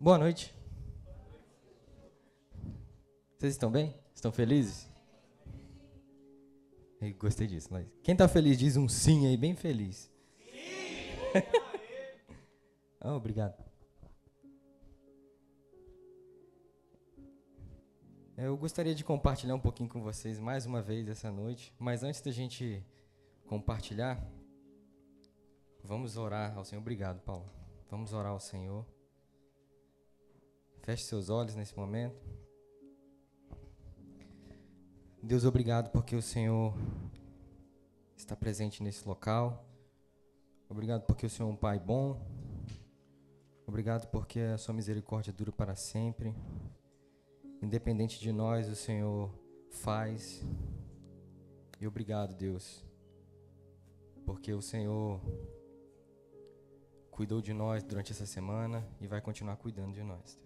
Boa noite. Vocês estão bem? Estão felizes? Eu gostei disso. Mas quem está feliz diz um sim aí, bem feliz. Sim! Oh, obrigado. Eu gostaria de compartilhar um pouquinho com vocês mais uma vez essa noite, mas antes da gente compartilhar, vamos orar ao Senhor. Obrigado, Paulo. Vamos orar ao Senhor. Feche seus olhos nesse momento. Deus, obrigado porque o Senhor está presente nesse local. Obrigado porque o Senhor é um Pai bom. Obrigado porque a sua misericórdia dura para sempre. Independente de nós, o Senhor faz. E obrigado, Deus, porque o Senhor cuidou de nós durante essa semana e vai continuar cuidando de nós.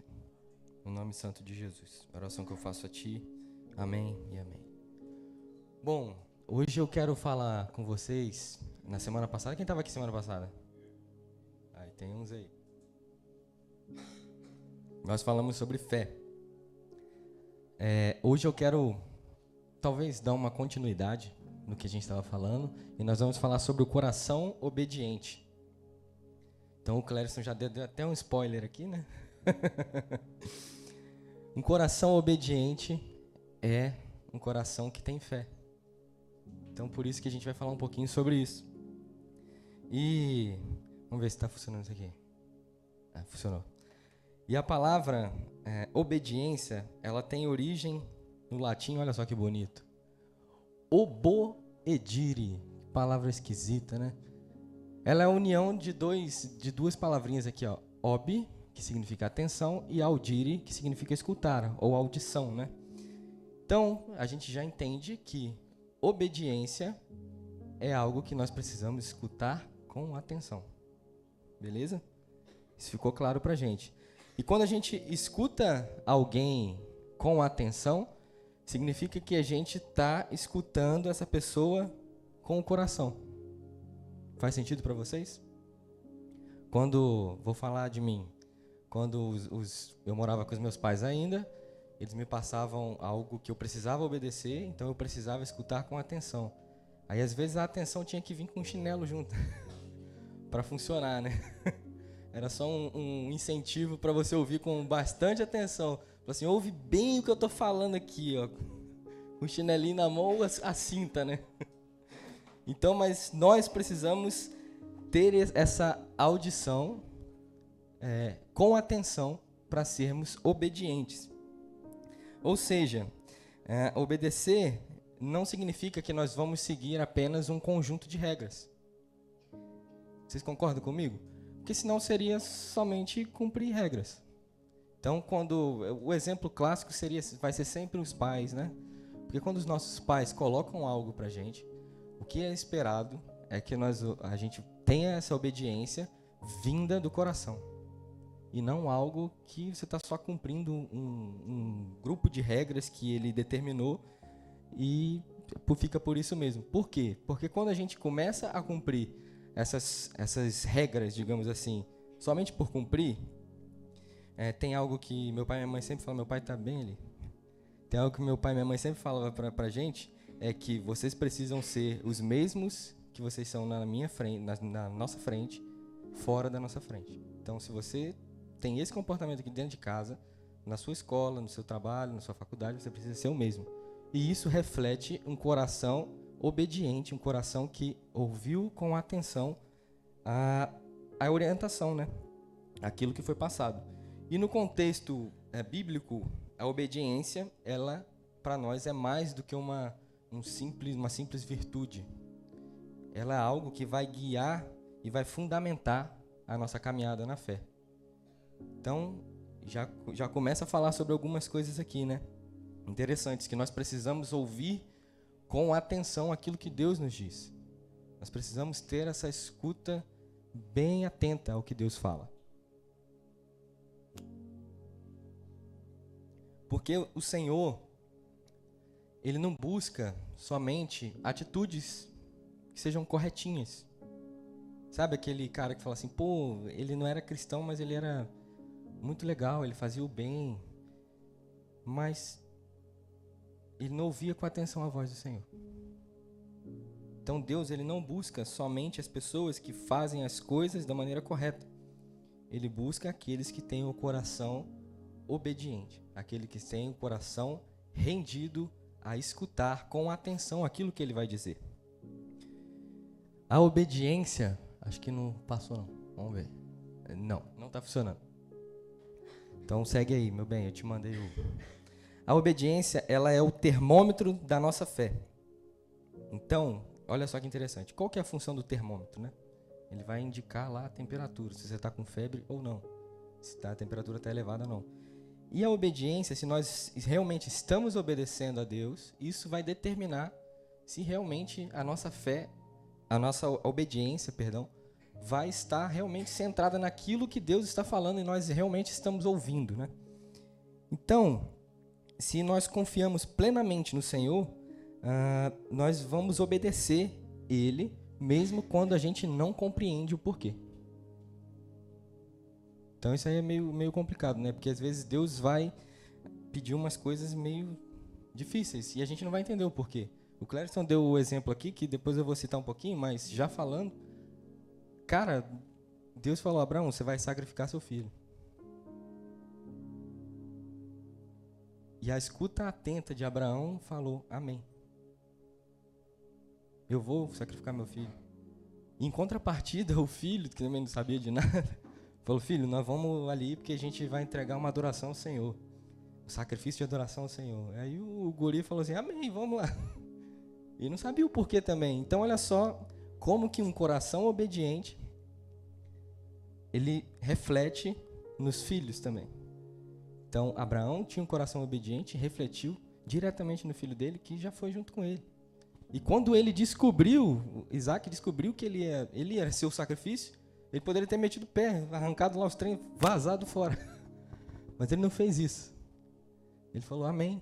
No nome santo de Jesus. A oração que eu faço a Ti. Amém e amém. Bom, hoje eu quero falar com vocês. Na semana passada, quem estava aqui semana passada? Aí tem uns aí. Nós falamos sobre fé. Hoje eu quero, talvez, dar uma continuidade no que a gente estava falando. E nós vamos falar sobre o coração obediente. Então o Clérison já deu até um spoiler aqui, né? Um coração obediente é um coração que tem fé. Então por isso que a gente vai falar um pouquinho sobre isso. E vamos ver se está funcionando isso aqui. Funcionou. E a palavra obediência, ela tem origem no latim, olha só que bonito. Oboedire, palavra esquisita, né? Ela é a união de duas palavrinhas aqui, ó. Ob, que significa atenção, e audire, que significa escutar, ou audição, né? Então, a gente já entende que obediência é algo que nós precisamos escutar com atenção. Beleza? Isso ficou claro pra gente. E quando a gente escuta alguém com atenção, significa que a gente está escutando essa pessoa com o coração. Faz sentido para vocês? Vou falar de mim, quando eu morava com os meus pais ainda, eles me passavam algo que eu precisava obedecer, então eu precisava escutar com atenção. Aí às vezes a atenção tinha que vir com um chinelo junto, para funcionar, né? Era só um incentivo para você ouvir com bastante atenção. Falei assim, ouve bem o que eu estou falando aqui, ó. Com o chinelinho na mão ou a cinta, né? Então, mas nós precisamos ter essa audição com atenção para sermos obedientes. Ou seja, obedecer não significa que nós vamos seguir apenas um conjunto de regras. Vocês concordam comigo? Porque senão seria somente cumprir regras. Então, o exemplo clássico vai ser sempre os pais, né? Porque quando os nossos pais colocam algo pra gente, o que é esperado é que a gente tenha essa obediência vinda do coração. E não algo que você está só cumprindo um grupo de regras que ele determinou e fica por isso mesmo. Por quê? Porque quando a gente começa a cumprir essas regras, digamos assim, somente por cumprir, tem algo que meu pai e minha mãe sempre falam, meu pai está bem ali. Tem algo que meu pai e minha mãe sempre falam pra gente, é que vocês precisam ser os mesmos que vocês são na minha frente, na nossa frente, fora da nossa frente. Então, se você tem esse comportamento aqui dentro de casa, na sua escola, no seu trabalho, na sua faculdade, você precisa ser o mesmo. E isso reflete um coração obediente, um coração que ouviu com atenção a orientação, né? Aquilo que foi passado. E no contexto bíblico, a obediência, ela, para nós, é mais do que uma simples virtude. Ela é algo que vai guiar e vai fundamentar a nossa caminhada na fé. Então, já começa a falar sobre algumas coisas aqui, né? Interessantes, que nós precisamos ouvir com atenção aquilo que Deus nos diz. Nós precisamos ter essa escuta bem atenta ao que Deus fala. Porque o Senhor, Ele não busca somente atitudes que sejam corretinhas. Sabe aquele cara que fala assim, pô, ele não era cristão, mas ele era muito legal, ele fazia o bem, mas ele não ouvia com atenção a voz do Senhor. Então Deus, ele não busca somente as pessoas que fazem as coisas da maneira correta. Ele busca aqueles que têm o coração obediente, aquele que tem o coração rendido a escutar com atenção aquilo que ele vai dizer. A obediência, acho que não passou não, vamos ver. Não está funcionando. Então segue aí, meu bem, eu te mandei o... A obediência, ela é o termômetro da nossa fé. Então, olha só que interessante. Qual que é a função do termômetro, né? Ele vai indicar lá a temperatura, se você está com febre ou não. Se a temperatura está elevada ou não. E a obediência, se nós realmente estamos obedecendo a Deus, isso vai determinar se realmente a nossa fé, a nossa obediência, vai estar realmente centrada naquilo que Deus está falando e nós realmente estamos ouvindo, né? Então, se nós confiamos plenamente no Senhor, nós vamos obedecer Ele, mesmo quando a gente não compreende o porquê. Então isso aí é meio complicado, né? Porque às vezes Deus vai pedir umas coisas meio difíceis e a gente não vai entender o porquê. O Clérison deu o exemplo aqui, que depois eu vou citar um pouquinho, mas já falando, cara, Deus falou: Abraão, você vai sacrificar seu filho. E a escuta atenta de Abraão falou: amém. Eu vou sacrificar meu filho. Em contrapartida, o filho, que também não sabia de nada, falou: filho, nós vamos ali porque a gente vai entregar uma adoração ao Senhor. Um sacrifício de adoração ao Senhor. Aí o guri falou assim: amém, vamos lá. E não sabia o porquê também. Então olha só como que um coração obediente, ele reflete nos filhos também. Então Abraão tinha um coração obediente e refletiu diretamente no filho dele, que já foi junto com ele. E quando ele descobriu, Isaac descobriu que ele ia ser o sacrifício, ele poderia ter metido o pé, arrancado lá os trem, vazado fora. Mas ele não fez isso. Ele falou: amém.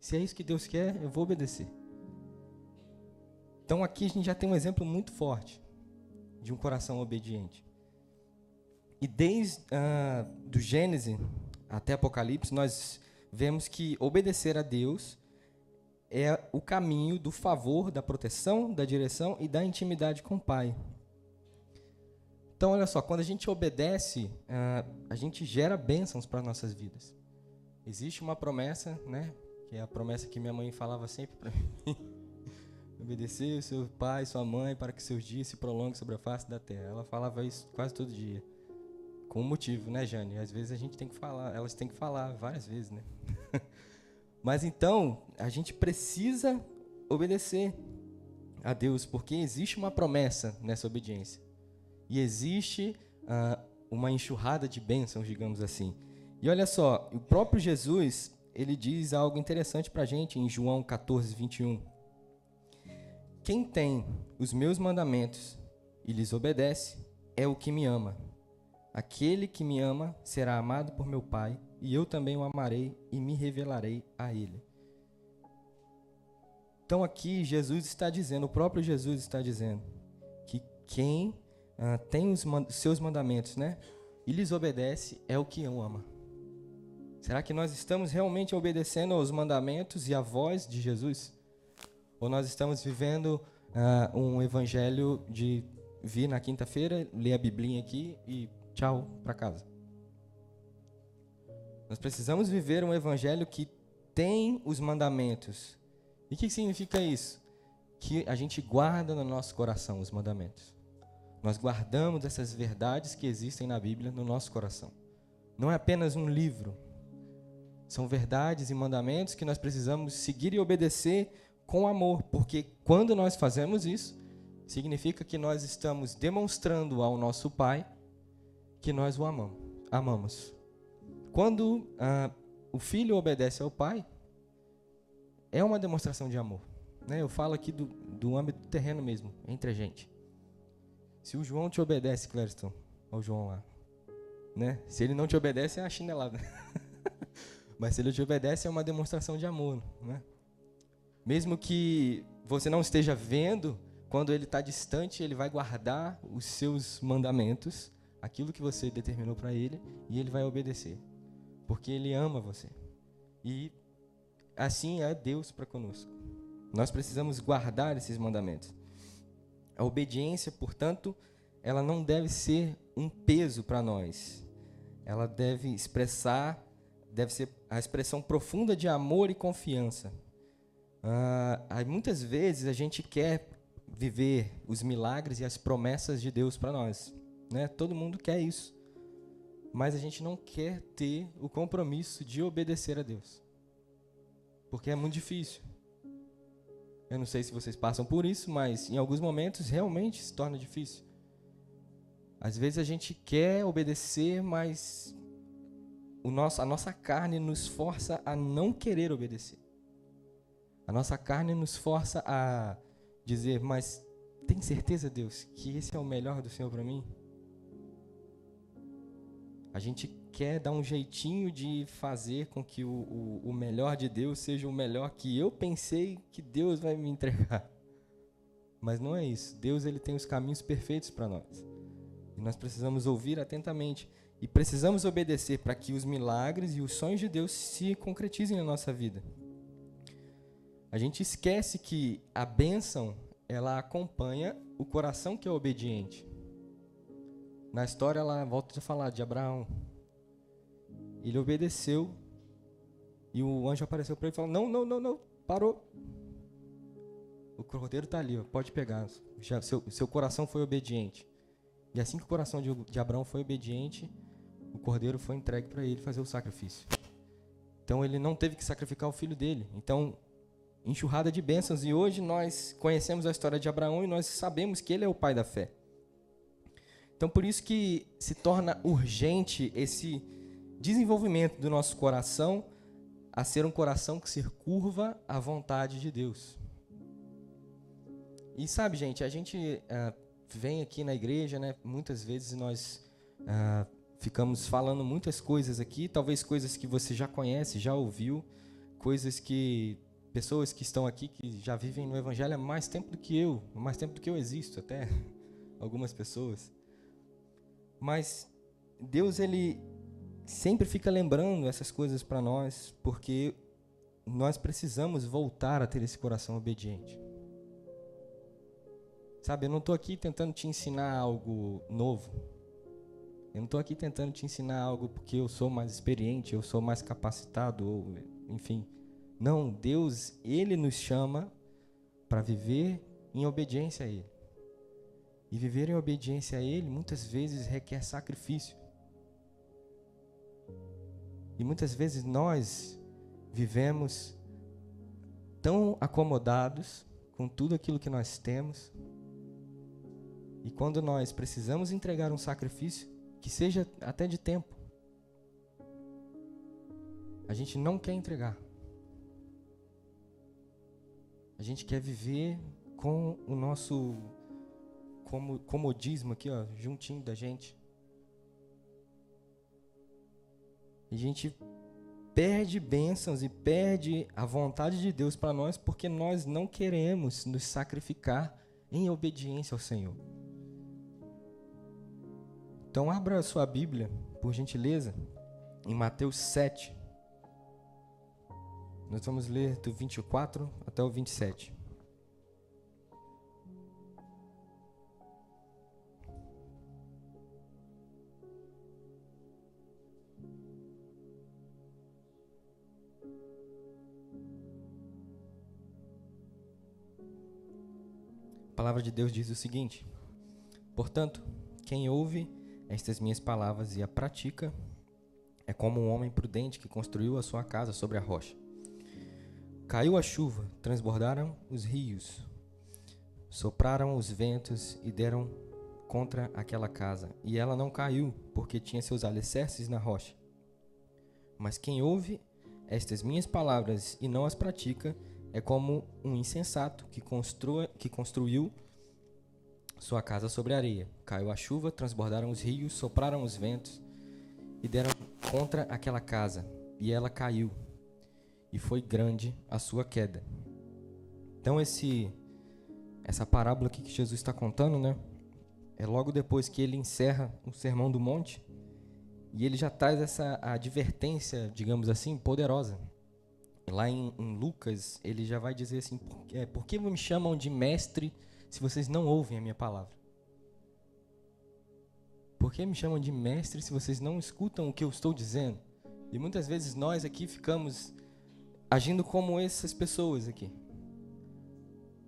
Se é isso que Deus quer, eu vou obedecer. Então aqui a gente já tem um exemplo muito forte de um coração obediente. E desde do Gênesis até Apocalipse, nós vemos que obedecer a Deus é o caminho do favor, da proteção, da direção e da intimidade com o Pai. Então, olha só, quando a gente obedece, a gente gera bênçãos para as nossas vidas. Existe uma promessa, né, que é a promessa que minha mãe falava sempre para mim: obedecer o seu pai e sua mãe para que seus dias se prolonguem sobre a face da terra. Ela falava isso quase todo dia. Com um motivo, né, Jane? Às vezes a gente tem que falar, elas têm que falar várias vezes, né? Mas então, a gente precisa obedecer a Deus, porque existe uma promessa nessa obediência. E existe uma enxurrada de bênçãos, digamos assim. E olha só, o próprio Jesus, ele diz algo interessante para a gente em João 14, 21. Quem tem os meus mandamentos e lhes obedece é o que me ama. Aquele que me ama será amado por meu Pai, e eu também o amarei e me revelarei a ele. Então aqui Jesus está dizendo, o próprio Jesus está dizendo, que quem tem os seus mandamentos, né, e lhes obedece é o que o ama. Será que nós estamos realmente obedecendo aos mandamentos e à voz de Jesus? Ou nós estamos vivendo um evangelho de vir na quinta-feira, ler a Biblinha aqui e tchau para casa? Nós precisamos viver um evangelho que tem os mandamentos. E o que significa isso? Que a gente guarda no nosso coração os mandamentos. Nós guardamos essas verdades que existem na Bíblia no nosso coração. Não é apenas um livro. São verdades e mandamentos que nós precisamos seguir e obedecer com amor. Porque quando nós fazemos isso, significa que nós estamos demonstrando ao nosso Pai que nós o amamos. Quando o filho obedece ao pai, é uma demonstração de amor, né? Eu falo aqui do âmbito terreno mesmo, entre a gente. Se o João te obedece, Clériston, ao João lá, né? Se ele não te obedece, é a chinelada. Mas se ele te obedece, é uma demonstração de amor, né? Mesmo que você não esteja vendo, quando ele está distante, ele vai guardar os seus mandamentos aquilo que você determinou para ele, e ele vai obedecer, porque ele ama você. E assim é Deus para conosco. Nós precisamos guardar esses mandamentos. A obediência, portanto, ela não deve ser um peso para nós. Ela deve ser a expressão profunda de amor e confiança. Muitas vezes a gente quer viver os milagres e as promessas de Deus para nós, né? Todo mundo quer isso, mas a gente não quer ter o compromisso de obedecer a Deus, porque é muito difícil. Eu não sei se vocês passam por isso, mas em alguns momentos realmente se torna difícil. Às vezes a gente quer obedecer, mas a nossa carne nos força a não querer obedecer. A nossa carne nos força a dizer, mas tem certeza, Deus, que esse é o melhor do Senhor para mim? A gente quer dar um jeitinho de fazer com que o melhor de Deus seja o melhor que eu pensei que Deus vai me entregar. Mas não é isso. Deus, ele tem os caminhos perfeitos para nós. E nós precisamos ouvir atentamente. E precisamos obedecer para que os milagres e os sonhos de Deus se concretizem na nossa vida. A gente esquece que a bênção, ela acompanha o coração que é obediente. Na história, ela volta a falar de Abraão. Ele obedeceu e o anjo apareceu para ele e falou, não, parou. O cordeiro está ali, ó, pode pegar. Seu coração foi obediente. E assim que o coração de Abraão foi obediente, o cordeiro foi entregue para ele fazer o sacrifício. Então ele não teve que sacrificar o filho dele. Então, enxurrada de bênçãos. E hoje nós conhecemos a história de Abraão e nós sabemos que ele é o pai da fé. Então por isso que se torna urgente esse desenvolvimento do nosso coração a ser um coração que se curva à vontade de Deus. E sabe, gente, a gente vem aqui na igreja, né? Muitas vezes nós ficamos falando muitas coisas aqui, talvez coisas que você já conhece, já ouviu, coisas que pessoas que estão aqui, que já vivem no Evangelho há mais tempo do que eu existo até, algumas pessoas. Mas Deus, ele sempre fica lembrando essas coisas para nós, porque nós precisamos voltar a ter esse coração obediente. Sabe, eu não estou aqui tentando te ensinar algo novo. Eu não estou aqui tentando te ensinar algo porque eu sou mais experiente, eu sou mais capacitado, ou, enfim. Não, Deus, ele nos chama para viver em obediência a ele. E viver em obediência a ele, muitas vezes, requer sacrifício. E muitas vezes nós vivemos tão acomodados com tudo aquilo que nós temos. E quando nós precisamos entregar um sacrifício, que seja até de tempo, a gente não quer entregar. A gente quer viver com o nosso comodismo aqui, ó, juntinho da gente. E a gente perde bênçãos e perde a vontade de Deus para nós porque nós não queremos nos sacrificar em obediência ao Senhor. Então abra a sua Bíblia, por gentileza, em Mateus 7. Nós vamos ler do 24 até o 27. A palavra de Deus diz o seguinte: portanto, quem ouve estas minhas palavras e a pratica é como um homem prudente que construiu a sua casa sobre a rocha. Caiu a chuva, transbordaram os rios, sopraram os ventos e deram contra aquela casa, e ela não caiu, porque tinha seus alicerces na rocha. Mas quem ouve estas minhas palavras e não as pratica é como um insensato que construiu sua casa sobre a areia. Caiu a chuva, transbordaram os rios, sopraram os ventos e deram contra aquela casa, e ela caiu, e foi grande a sua queda. Então essa parábola aqui que Jesus está contando, né, É logo depois que ele encerra o Sermão do Monte, e ele já traz essa advertência, digamos assim, poderosa. Lá em Lucas, ele já vai dizer assim, por que me chamam de mestre se vocês não ouvem a minha palavra? Por que me chamam de mestre se vocês não escutam o que eu estou dizendo? E muitas vezes nós aqui ficamos agindo como essas pessoas aqui.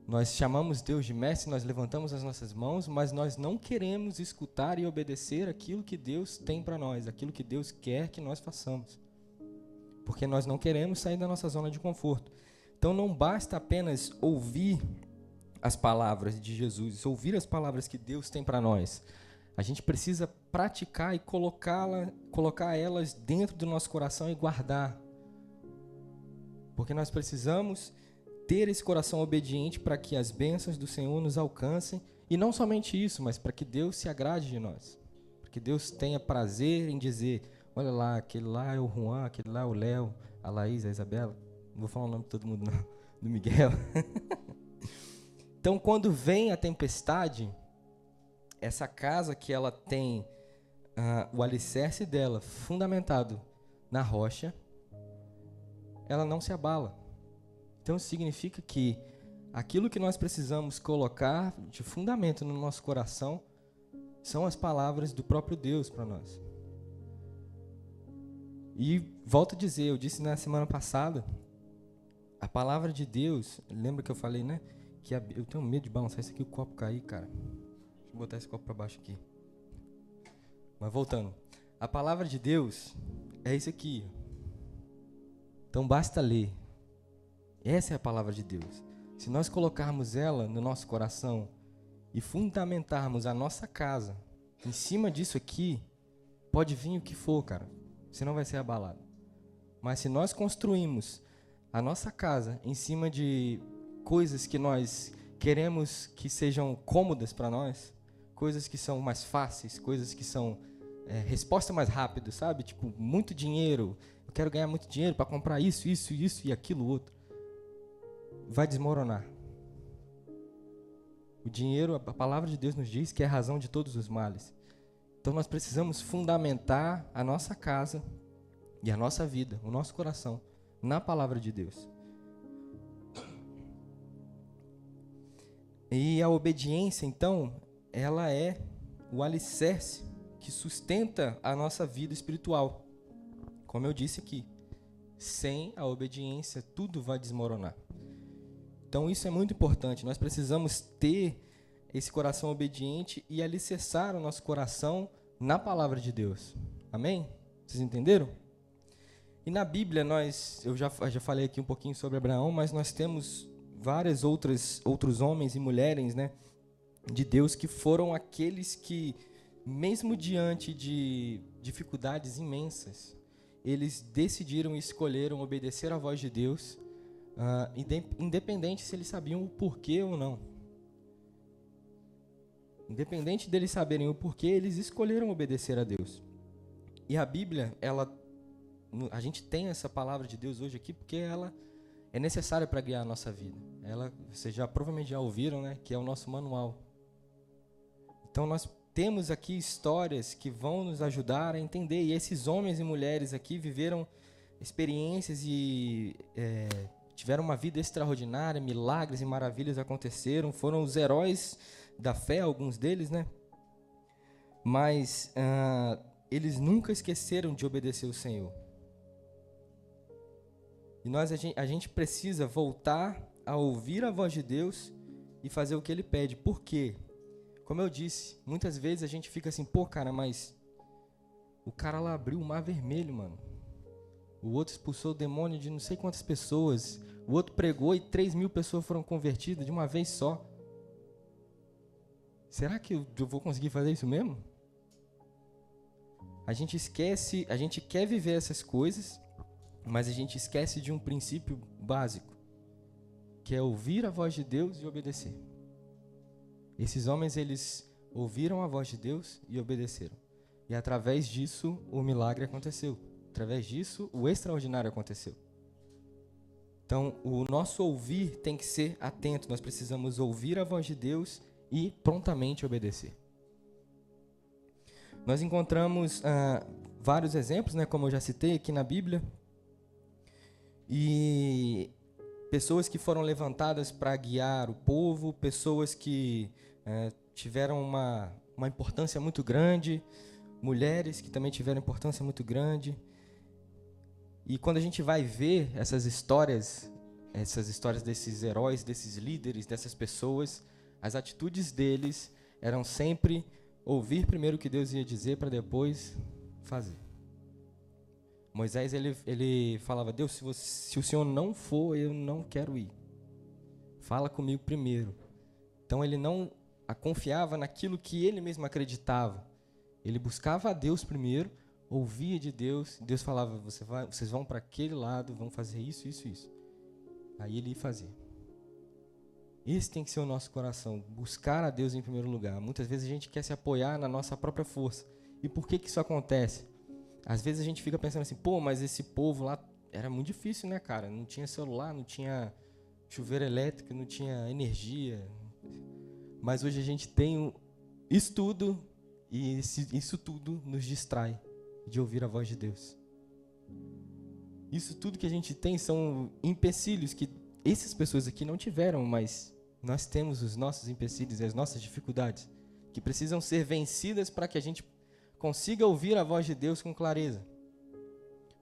Nós chamamos Deus de mestre, nós levantamos as nossas mãos, mas nós não queremos escutar e obedecer aquilo que Deus tem para nós, aquilo que Deus quer que nós façamos. Porque nós não queremos sair da nossa zona de conforto. Então não basta apenas ouvir as palavras de Jesus, ouvir as palavras que Deus tem para nós. A gente precisa praticar e colocar elas dentro do nosso coração e guardar. Porque nós precisamos ter esse coração obediente para que as bênçãos do Senhor nos alcancem. E não somente isso, mas para que Deus se agrade de nós. Para que Deus tenha prazer em dizer, olha lá, aquele lá é o Juan, aquele lá é o Léo, a Laís, a Isabela. Não vou falar o nome de todo mundo não, do Miguel. Então quando vem a tempestade, essa casa que ela tem o alicerce dela fundamentado na rocha, ela não se abala. Então significa que aquilo que nós precisamos colocar de fundamento no nosso coração são as palavras do próprio Deus para nós. E volto a dizer, eu disse na semana passada, a palavra de Deus, lembra que eu falei, né? Que eu tenho medo de balançar isso aqui, o copo cair, cara. Deixa eu botar esse copo para baixo aqui. Mas voltando, a palavra de Deus é isso aqui. Então basta ler. Essa é a palavra de Deus. Se nós colocarmos ela no nosso coração e fundamentarmos a nossa casa em cima disso aqui, pode vir o que for, cara. Você não vai ser abalado. Mas se nós construímos a nossa casa em cima de coisas que nós queremos que sejam cômodas para nós, coisas que são mais fáceis, coisas que são resposta mais rápida, sabe? Tipo, muito dinheiro. Eu quero ganhar muito dinheiro para comprar isso e aquilo outro. Vai desmoronar. O dinheiro, a palavra de Deus nos diz que é a razão de todos os males. Então nós precisamos fundamentar a nossa casa e a nossa vida, o nosso coração, na palavra de Deus. E a obediência, então, ela é o alicerce que sustenta a nossa vida espiritual. Como eu disse aqui, sem a obediência tudo vai desmoronar. Então isso é muito importante, nós precisamos ter esse coração obediente e alicerçar o nosso coração na palavra de Deus. Amém? Vocês entenderam? E na Bíblia eu já falei aqui um pouquinho sobre Abraão, mas nós temos vários outros homens e mulheres, né, de Deus que foram aqueles que, mesmo diante de dificuldades imensas, eles decidiram e escolheram obedecer à voz de Deus, independente se eles sabiam o porquê ou não. Independente deles saberem o porquê, eles escolheram obedecer a Deus. E a Bíblia, a gente tem essa palavra de Deus hoje aqui porque ela é necessária para guiar a nossa vida. Vocês provavelmente já ouviram, né, que é o nosso manual. Então nós temos aqui histórias que vão nos ajudar a entender. E esses homens e mulheres aqui viveram experiências e tiveram uma vida extraordinária, milagres e maravilhas aconteceram, foram os heróis da fé, alguns deles, né? Mas eles nunca esqueceram de obedecer o Senhor. E a gente precisa voltar a ouvir a voz de Deus e fazer o que Ele pede. Por quê? Como eu disse, muitas vezes a gente fica assim, pô, cara, mas o cara lá abriu o mar vermelho, mano. O outro expulsou o demônio de não sei quantas pessoas. O outro pregou e 3.000 pessoas foram convertidas de uma vez só. Será que eu vou conseguir fazer isso mesmo? A gente esquece, a gente quer viver essas coisas, mas a gente esquece de um princípio básico, que é ouvir a voz de Deus e obedecer. Esses homens, eles ouviram a voz de Deus e obedeceram. E através disso, o milagre aconteceu. Através disso, o extraordinário aconteceu. Então, o nosso ouvir tem que ser atento. Nós precisamos ouvir a voz de Deus e prontamente obedecer. Nós encontramos vários exemplos, né, como eu já citei aqui na Bíblia, e pessoas que foram levantadas para guiar o povo, pessoas que tiveram uma importância muito grande, mulheres que também tiveram importância muito grande. E quando a gente vai ver essas histórias desses heróis, desses líderes, dessas pessoas, as atitudes deles eram sempre ouvir primeiro o que Deus ia dizer para depois fazer. Moisés, ele falava: Deus, se o Senhor não for, eu não quero ir. Fala comigo primeiro. Então ele não confiava naquilo que ele mesmo acreditava. Ele buscava a Deus primeiro, ouvia de Deus. Deus falava: vocês vão para aquele lado, vão fazer isso, isso, isso. Aí ele ia fazer. Esse tem que ser o nosso coração, buscar a Deus em primeiro lugar. Muitas vezes a gente quer se apoiar na nossa própria força. E por que isso acontece? Às vezes a gente fica pensando assim: pô, mas esse povo lá era muito difícil, né, cara? Não tinha celular, não tinha chuveiro elétrico, não tinha energia. Mas hoje a gente tem isso tudo, e isso tudo nos distrai de ouvir a voz de Deus. Isso tudo que a gente tem são empecilhos que essas pessoas aqui não tiveram, mas nós temos os nossos empecilhos e as nossas dificuldades, que precisam ser vencidas para que a gente consiga ouvir a voz de Deus com clareza.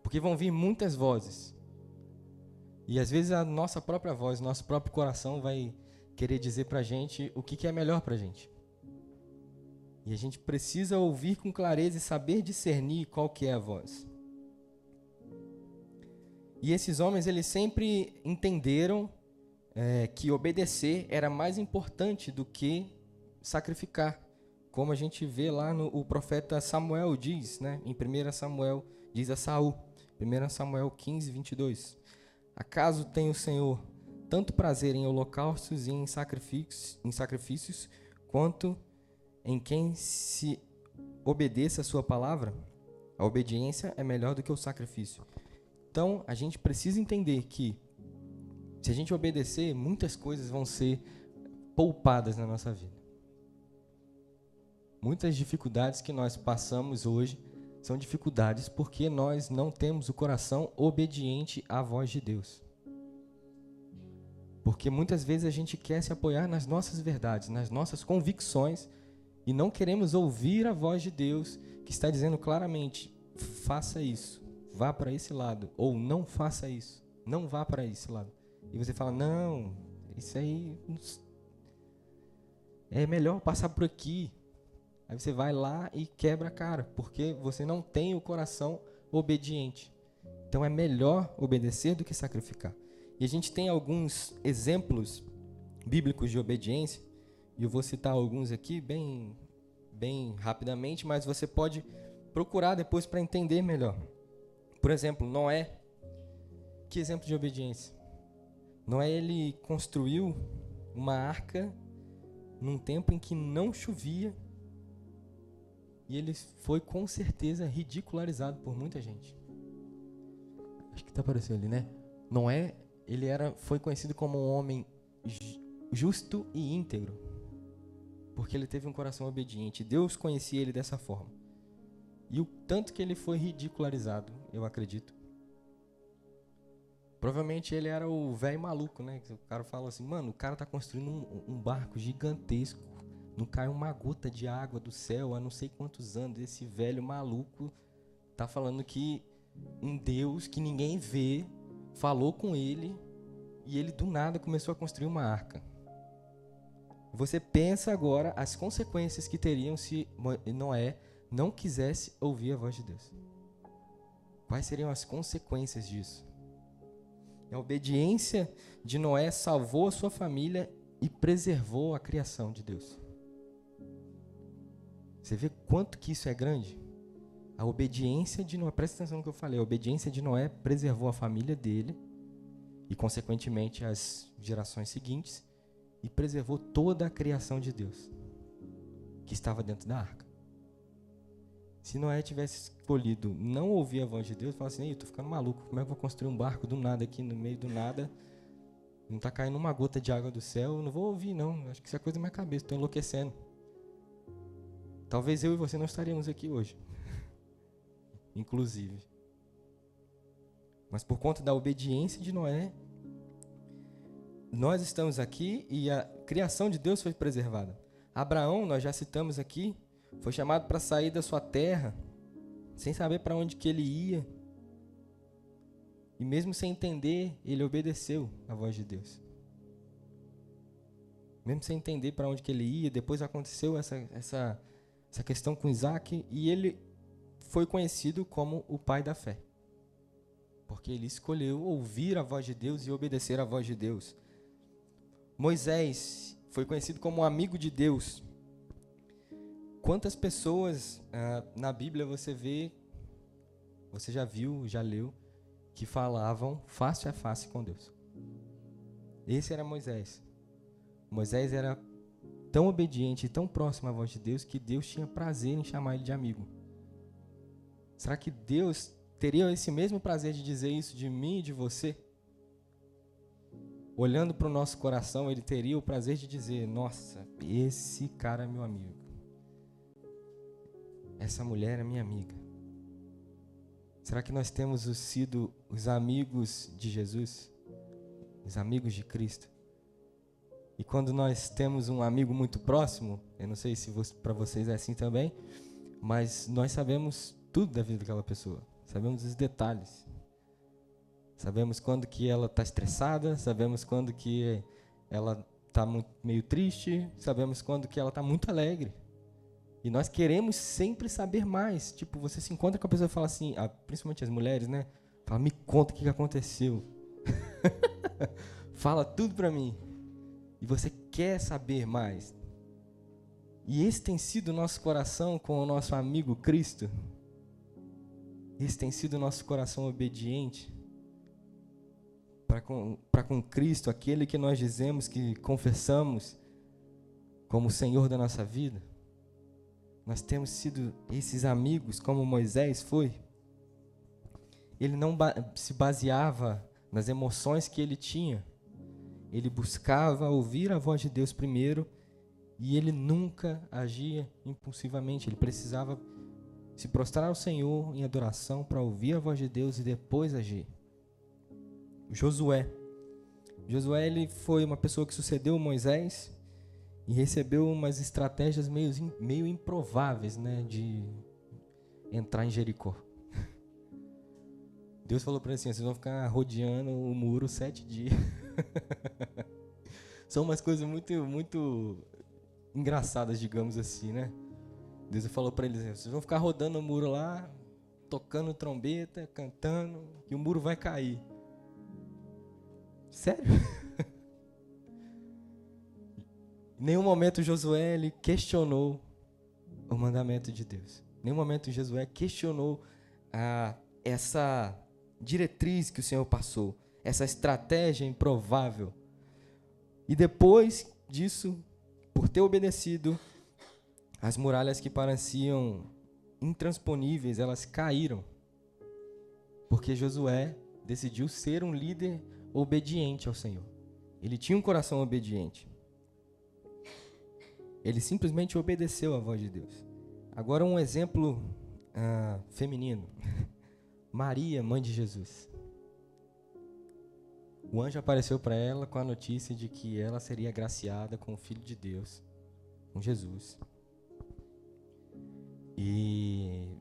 Porque vão vir muitas vozes. E às vezes a nossa própria voz, nosso próprio coração vai querer dizer para a gente o que é melhor para a gente. E a gente precisa ouvir com clareza e saber discernir qual que é a voz. E esses homens, eles sempre entenderam que obedecer era mais importante do que sacrificar. Como a gente vê lá o profeta Samuel diz, né? Em 1 Samuel, diz a Saul, 1 Samuel 15, 22. Acaso tem o Senhor tanto prazer em holocaustos e em sacrifícios, quanto em quem se obedeça a sua palavra? A obediência é melhor do que o sacrifício. Então, a gente precisa entender que, se a gente obedecer, muitas coisas vão ser poupadas na nossa vida. Muitas dificuldades que nós passamos hoje são dificuldades porque nós não temos o coração obediente à voz de Deus. Porque muitas vezes a gente quer se apoiar nas nossas verdades, nas nossas convicções, e não queremos ouvir a voz de Deus, que está dizendo claramente: faça isso, vá para esse lado, ou não faça isso, não vá para esse lado. E você fala: não, isso aí é melhor passar por aqui. Aí você vai lá e quebra a cara, porque você não tem o coração obediente. Então é melhor obedecer do que sacrificar. E a gente tem alguns exemplos bíblicos de obediência, e eu vou citar alguns aqui bem rapidamente, mas você pode procurar depois para entender melhor. Por exemplo, Noé. Que exemplo de obediência? Noé, ele construiu uma arca num tempo em que não chovia, e ele foi com certeza ridicularizado por muita gente. Acho que está aparecendo ali, né? Noé, foi conhecido como um homem justo e íntegro, porque ele teve um coração obediente. Deus conhecia ele dessa forma. E o tanto que ele foi ridicularizado, eu acredito. Provavelmente ele era o velho maluco, né? O cara fala assim: mano, o cara tá construindo um barco gigantesco, não cai uma gota de água do céu há não sei quantos anos. Esse velho maluco tá falando que um Deus que ninguém vê falou com ele, e ele do nada começou a construir uma arca. Você pensa agora as consequências que teriam se Noé não quisesse ouvir a voz de Deus. Quais seriam as consequências disso? A obediência de Noé salvou a sua família e preservou a criação de Deus. Você vê quanto que isso é grande? A obediência de Noé, presta atenção no que eu falei, a obediência de Noé preservou a família dele e, consequentemente, as gerações seguintes, e preservou toda a criação de Deus que estava dentro da arca. Se Noé tivesse escolhido não ouvir a voz de Deus, falasse assim: eu tô ficando maluco, como é que eu vou construir um barco do nada aqui no meio do nada? Não tá caindo uma gota de água do céu, eu não vou ouvir não, acho que isso é coisa da minha cabeça, tô enlouquecendo. talvez eu e você não estaríamos aqui hoje. Inclusive. Mas por conta da obediência de Noé, nós estamos aqui e a criação de Deus foi preservada. Abraão, nós já citamos aqui, foi chamado para sair da sua terra, sem saber para onde que ele ia. E mesmo sem entender, ele obedeceu à voz de Deus. Mesmo sem entender para onde que ele ia, depois aconteceu essa questão com Isaac, e ele foi conhecido como o pai da fé. Porque ele escolheu ouvir a voz de Deus e obedecer à voz de Deus. Moisés foi conhecido como um amigo de Deus. Quantas pessoas na Bíblia você vê, você já viu, já leu, que falavam face a face com Deus? Esse era Moisés. Moisés era tão obediente e tão próximo à voz de Deus que Deus tinha prazer em chamar ele de amigo. Será que Deus teria esse mesmo prazer de dizer isso de mim e de você? Olhando para o nosso coração, ele teria o prazer de dizer: nossa, esse cara é meu amigo. Essa mulher é minha amiga. Será que nós temos sido os amigos de Jesus? Os amigos de Cristo? E quando nós temos um amigo muito próximo, eu não sei se para vocês é assim também, mas nós sabemos tudo da vida daquela pessoa. Sabemos os detalhes. Sabemos quando que ela está estressada, sabemos quando que ela está meio triste, sabemos quando que ela está muito alegre. E nós queremos sempre saber mais. Tipo, você se encontra com a pessoa e fala assim, principalmente as mulheres, né? Fala, me conta o que aconteceu. Fala tudo pra mim. E você quer saber mais. E esse tem sido o nosso coração com o nosso amigo Cristo. Esse tem sido o nosso coração obediente para com Cristo, aquele que nós dizemos que confessamos como o Senhor da nossa vida. Nós temos sido esses amigos como Moisés foi. Ele não se baseava nas emoções que ele tinha. Ele buscava ouvir a voz de Deus primeiro e ele nunca agia impulsivamente. Ele precisava se prostrar ao Senhor em adoração para ouvir a voz de Deus e depois agir. Josué, ele foi uma pessoa que sucedeu Moisés e recebeu umas estratégias meio improváveis, né, de entrar em Jericó. Deus falou para ele assim: vocês vão ficar rodeando o muro 7 dias. São umas coisas muito engraçadas, digamos assim, né? Deus falou para eles: vocês vão ficar rodando o muro lá, tocando trombeta, cantando, e o muro vai cair. Sério? Em nenhum momento Josué ele questionou o mandamento de Deus. Em nenhum momento Josué questionou essa diretriz que o Senhor passou, essa estratégia improvável. E depois disso, por ter obedecido, as muralhas que pareciam intransponíveis, elas caíram. Porque Josué decidiu ser um líder obediente ao Senhor. Ele tinha um coração obediente. Ele simplesmente obedeceu à voz de Deus. Agora um exemplo feminino. Maria, mãe de Jesus. O anjo apareceu para ela com a notícia de que ela seria agraciada com o Filho de Deus, com Jesus. E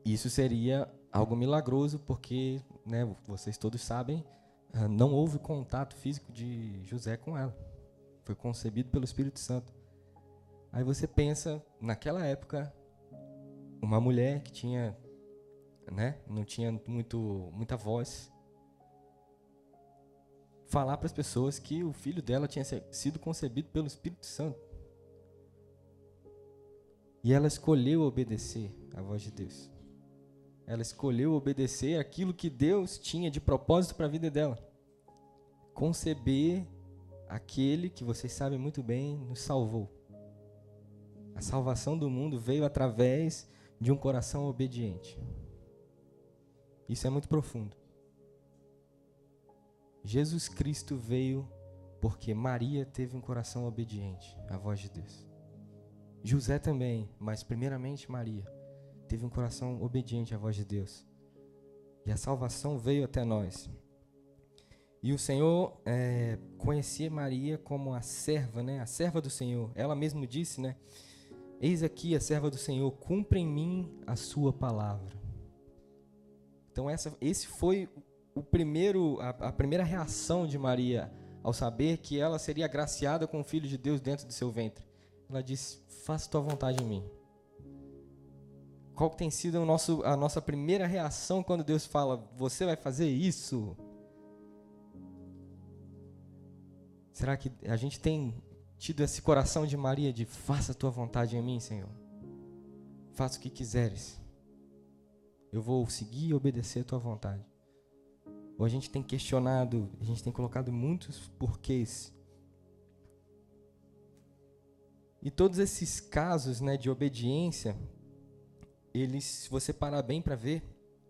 isso seria algo milagroso porque, né, vocês todos sabem, não houve contato físico de José com ela. Foi concebido pelo Espírito Santo. Aí você pensa, naquela época, uma mulher que tinha, né, não tinha muita voz, falar para as pessoas que o filho dela tinha sido concebido pelo Espírito Santo. E ela escolheu obedecer à voz de Deus. Ela escolheu obedecer aquilo que Deus tinha de propósito para a vida dela. Conceber aquele que vocês sabem muito bem nos salvou. A salvação do mundo veio através de um coração obediente. Isso é muito profundo. Jesus Cristo veio porque Maria teve um coração obediente à voz de Deus. José também, mas primeiramente Maria, teve um coração obediente à voz de Deus. E a salvação veio até nós. E o Senhor conhecia Maria como a serva, né? A serva do Senhor. Ela mesma disse, né? Eis aqui a serva do Senhor, cumpra em mim a sua palavra. Então esse foi a primeira reação de Maria ao saber que ela seria agraciada com o Filho de Deus dentro do seu ventre. Ela disse, faça tua vontade em mim. Qual tem sido a nossa primeira reação quando Deus fala, você vai fazer isso? Será que a gente tem tido esse coração de Maria de faça a tua vontade em mim, Senhor? Faça o que quiseres. Eu vou seguir e obedecer a tua vontade. Ou a gente tem questionado, a gente tem colocado muitos porquês. E todos esses casos, né, de obediência, eles, se você parar bem para ver,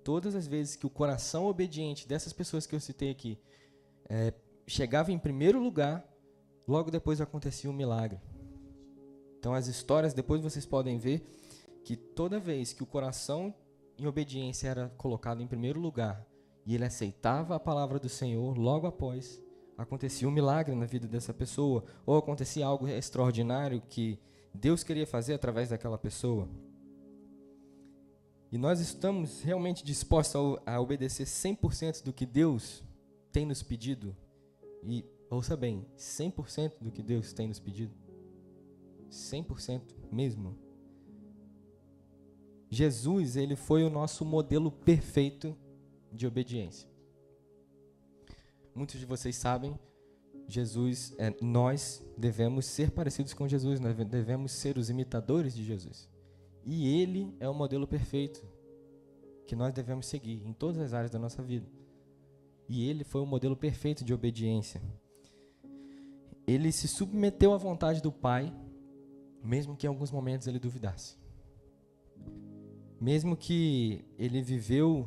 todas as vezes que o coração obediente dessas pessoas que eu citei aqui chegava em primeiro lugar, logo depois acontecia um milagre. Então as histórias, depois vocês podem ver que toda vez que o coração em obediência era colocado em primeiro lugar e ele aceitava a palavra do Senhor, logo após acontecia um milagre na vida dessa pessoa, ou acontecia algo extraordinário que Deus queria fazer através daquela pessoa. E nós estamos realmente dispostos a obedecer 100% do que Deus tem nos pedido? E ouça bem, 100% do que Deus tem nos pedido? 100% mesmo. Jesus, ele foi o nosso modelo perfeito de obediência. Muitos de vocês sabem, nós devemos ser parecidos com Jesus, nós devemos ser os imitadores de Jesus. E ele é o modelo perfeito que nós devemos seguir em todas as áreas da nossa vida. E ele foi o modelo perfeito de obediência. Ele se submeteu à vontade do Pai, mesmo que em alguns momentos ele duvidasse. Mesmo que ele viveu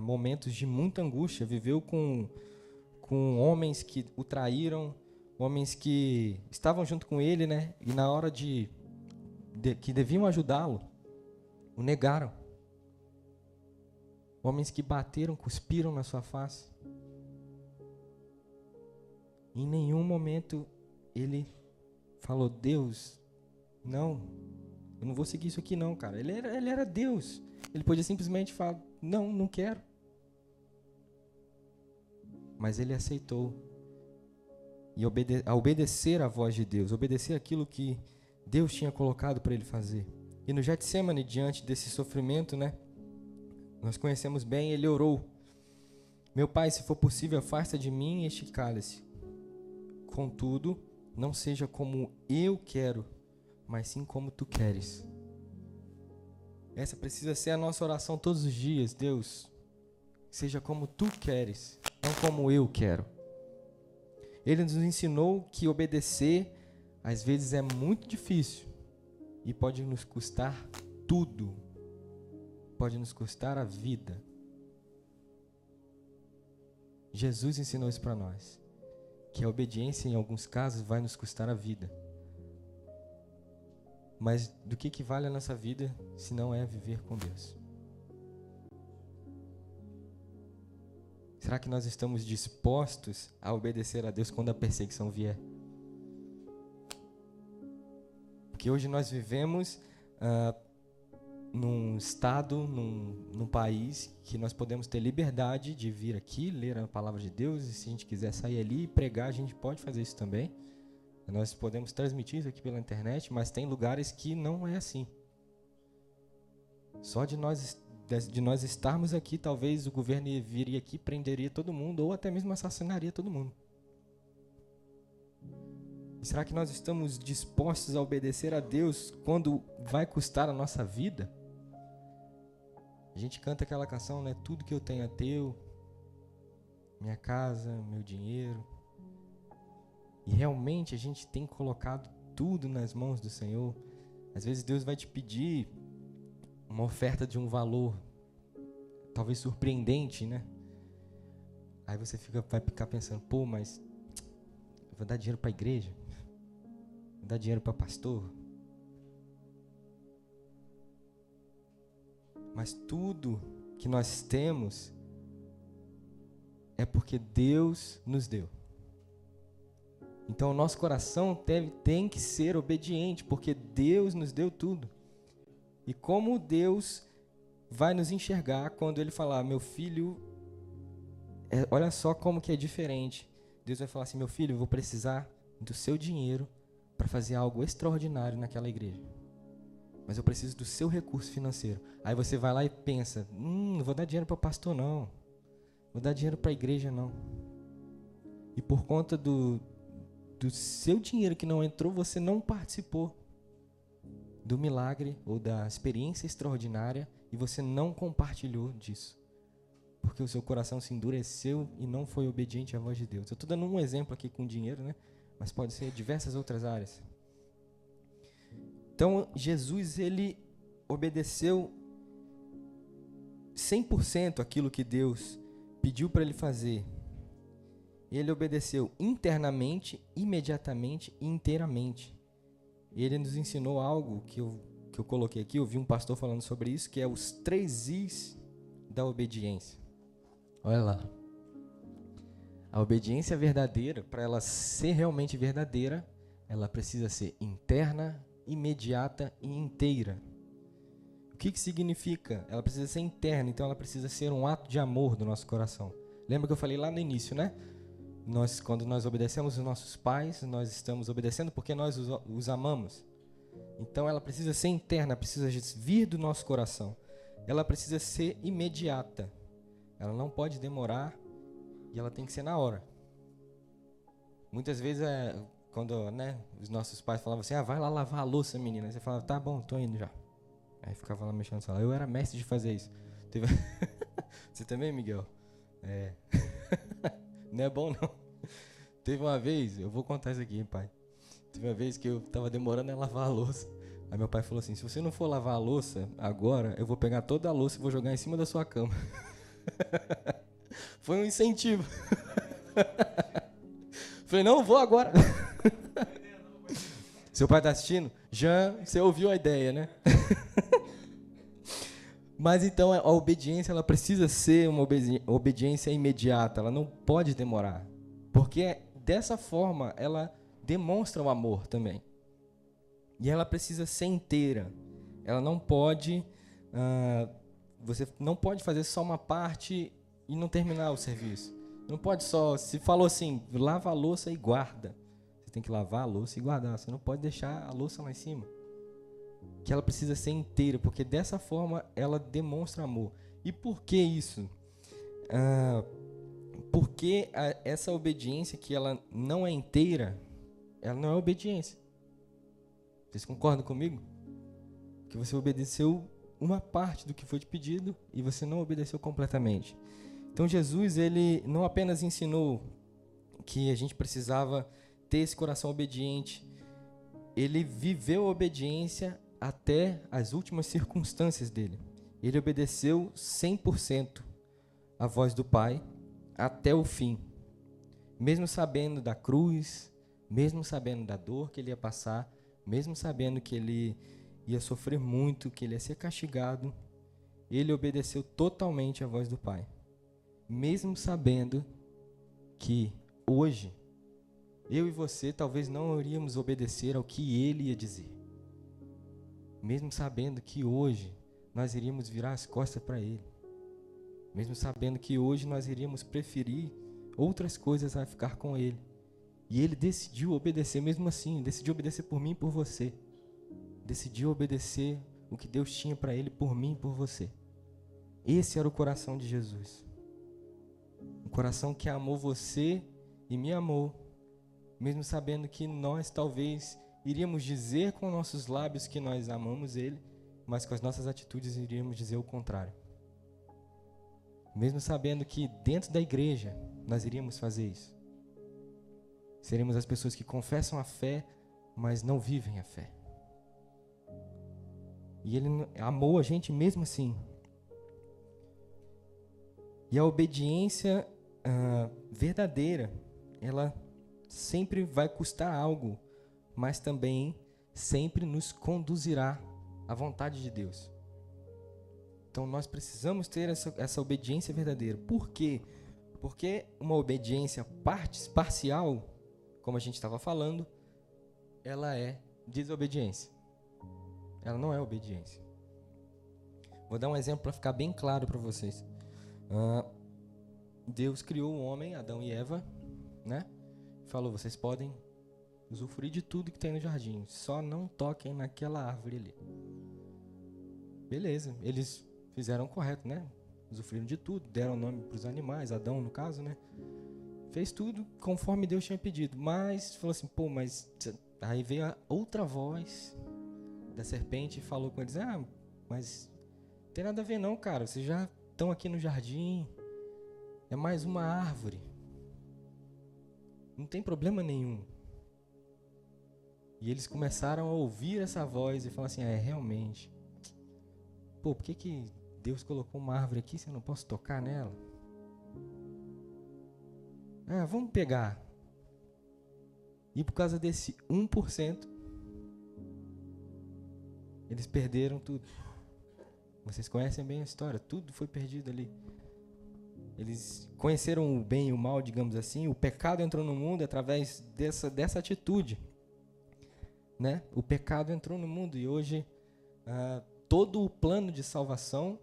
momentos de muita angústia, viveu com homens que o traíram, homens que estavam junto com ele, né? E na hora que deviam ajudá-lo, o negaram. Homens que bateram, cuspiram na sua face. Em nenhum momento ele falou, Deus, não, eu não vou seguir isso aqui não, cara. Ele era Deus. Ele podia simplesmente falar, não quero. Mas ele aceitou. E a obedecer à voz de Deus, obedecer aquilo que Deus tinha colocado para ele fazer. E no Getsemane, diante desse sofrimento, né? Nós conhecemos bem, ele orou. Meu Pai, se for possível, afasta de mim este cálice. Contudo, não seja como eu quero, mas sim como tu queres. Essa precisa ser a nossa oração todos os dias. Deus, seja como tu queres, não como eu quero. Ele nos ensinou que obedecer, às vezes, é muito difícil e pode nos custar tudo. Pode nos custar a vida. Jesus ensinou isso para nós, que a obediência, em alguns casos, vai nos custar a vida. Mas do que vale a nossa vida se não é viver com Deus? Será que nós estamos dispostos a obedecer a Deus quando a perseguição vier? Porque hoje nós vivemos num estado, num país que nós podemos ter liberdade de vir aqui, ler a palavra de Deus, e se a gente quiser sair ali e pregar, a gente pode fazer isso também. Nós podemos transmitir isso aqui pela internet, mas tem lugares que não é assim. Só de nós estarmos aqui, talvez o governo viria aqui, prenderia todo mundo, ou até mesmo assassinaria todo mundo. E será que nós estamos dispostos a obedecer a Deus quando vai custar a nossa vida? A gente canta aquela canção, né? Tudo que eu tenho é teu, minha casa, meu dinheiro. E realmente a gente tem colocado tudo nas mãos do Senhor. Às vezes Deus vai te pedir uma oferta de um valor, talvez surpreendente, né? Aí você vai ficar pensando, pô, mas eu vou dar dinheiro para a igreja? Vou dar dinheiro para pastor? Mas tudo que nós temos é porque Deus nos deu. Então o nosso coração tem que ser obediente, porque Deus nos deu tudo. E como Deus vai nos enxergar quando Ele falar, meu filho, olha só como que é diferente. Deus vai falar assim, meu filho, eu vou precisar do seu dinheiro para fazer algo extraordinário naquela igreja. Mas eu preciso do seu recurso financeiro. Aí você vai lá e pensa, não vou dar dinheiro para o pastor não. Vou dar dinheiro para a igreja não. E por conta do seu dinheiro que não entrou, você não participou do milagre ou da experiência extraordinária e você não compartilhou disso. Porque o seu coração se endureceu e não foi obediente à voz de Deus. Eu estou dando um exemplo aqui com dinheiro, né? Mas pode ser diversas outras áreas. Então, Jesus, ele obedeceu 100% aquilo que Deus pediu para ele fazer. Ele obedeceu internamente, imediatamente e inteiramente. Ele nos ensinou algo que eu coloquei aqui, eu vi um pastor falando sobre isso, que é os 3 Is da obediência. Olha lá. A obediência verdadeira, para ela ser realmente verdadeira, ela precisa ser interna, imediata e inteira. O que significa? Ela precisa ser interna, então ela precisa ser um ato de amor do nosso coração. Lembra que eu falei lá no início, né? Quando nós obedecemos os nossos pais, nós estamos obedecendo porque nós os amamos. Então ela precisa ser interna, precisa vir do nosso coração. Ela precisa ser imediata. Ela não pode demorar e ela tem que ser na hora. Muitas vezes, quando os nossos pais falavam assim, vai lá lavar a louça, menina. Você falava, tá bom, tô indo já. Aí ficava lá mexendo no celular. Eu era mestre de fazer isso. Você também, Miguel? Não é bom, não. Teve uma vez, eu vou contar isso aqui, pai. Teve uma vez que eu tava demorando a lavar a louça. Aí meu pai falou assim, se você não for lavar a louça agora, eu vou pegar toda a louça e vou jogar em cima da sua cama. Foi um incentivo. Falei, não, vou agora. Seu pai tá assistindo? Jean, você ouviu a ideia, né? Mas então a obediência, ela precisa ser uma obediência imediata, ela não pode demorar. Porque dessa forma ela demonstra o amor também. E ela precisa ser inteira. Ela não pode, você não pode fazer só uma parte e não terminar o serviço. Não pode só, se falou assim, lava a louça e guarda. Você tem que lavar a louça e guardar, você não pode deixar a louça lá em cima. Que ela precisa ser inteira, porque dessa forma ela demonstra amor. E por que isso? Porque essa obediência que ela não é inteira, ela não é obediência. Vocês concordam comigo? Que você obedeceu uma parte do que foi te pedido e você não obedeceu completamente. Então Jesus, ele não apenas ensinou que a gente precisava ter esse coração obediente, ele viveu a obediência até as últimas circunstâncias dele. Ele obedeceu 100% à voz do Pai até o fim. Mesmo sabendo da cruz, mesmo sabendo da dor que ele ia passar, mesmo sabendo que ele ia sofrer muito, que ele ia ser castigado, ele obedeceu totalmente à voz do Pai. Mesmo sabendo que hoje, eu e você talvez não iríamos obedecer ao que ele ia dizer. Mesmo sabendo que hoje nós iríamos virar as costas para ele. Mesmo sabendo que hoje nós iríamos preferir outras coisas a ficar com ele. E ele decidiu obedecer mesmo assim, decidiu obedecer por mim e por você. Decidiu obedecer o que Deus tinha para ele por mim e por você. Esse era o coração de Jesus. Um coração que amou você e me amou, mesmo sabendo que nós talvez iríamos dizer com nossos lábios que nós amamos ele, mas com as nossas atitudes iríamos dizer o contrário. Mesmo sabendo que dentro da igreja nós iríamos fazer isso. Seremos as pessoas que confessam a fé, mas não vivem a fé. E ele amou a gente mesmo assim. E a obediência verdadeira, ela sempre vai custar algo, mas também sempre nos conduzirá à vontade de Deus. Então nós precisamos ter essa obediência verdadeira. Por quê? Porque uma obediência parcial, como a gente estava falando, ela é desobediência. Ela não é obediência. Vou dar um exemplo para ficar bem claro para vocês. Deus criou o homem, Adão e Eva, né? Falou, vocês podem usufruir de tudo que tem no jardim, só não toquem naquela árvore ali. Beleza, eles fizeram o correto, né? Usufruíram de tudo, deram nome para os animais, Adão no caso, né? Fez tudo conforme Deus tinha pedido, mas falou assim, mas... Aí veio a outra voz da serpente e falou com eles, mas não tem nada a ver não, cara, vocês já estão aqui no jardim, é mais uma árvore, não tem problema nenhum. E eles começaram a ouvir essa voz e falaram assim, realmente, por que Deus colocou uma árvore aqui se eu não posso tocar nela? Vamos pegar. E por causa desse 1%, eles perderam tudo. Vocês conhecem bem a história, tudo foi perdido ali. Eles conheceram o bem e o mal, digamos assim. O pecado entrou no mundo através dessa atitude, né? O pecado entrou no mundo e hoje todo o plano de salvação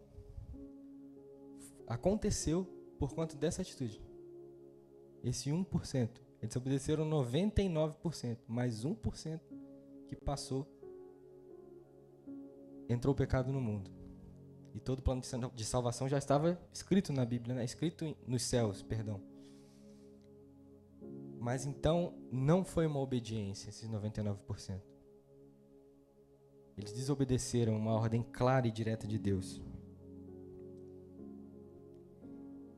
aconteceu por conta dessa atitude. Esse 1%. Eles obedeceram 99%, mas 1% que passou, entrou o pecado no mundo. E todo o plano de salvação já estava escrito na Bíblia, né? Escrito nos céus, perdão. Mas então, não foi uma obediência, esses 99%. Eles desobedeceram uma ordem clara e direta de Deus.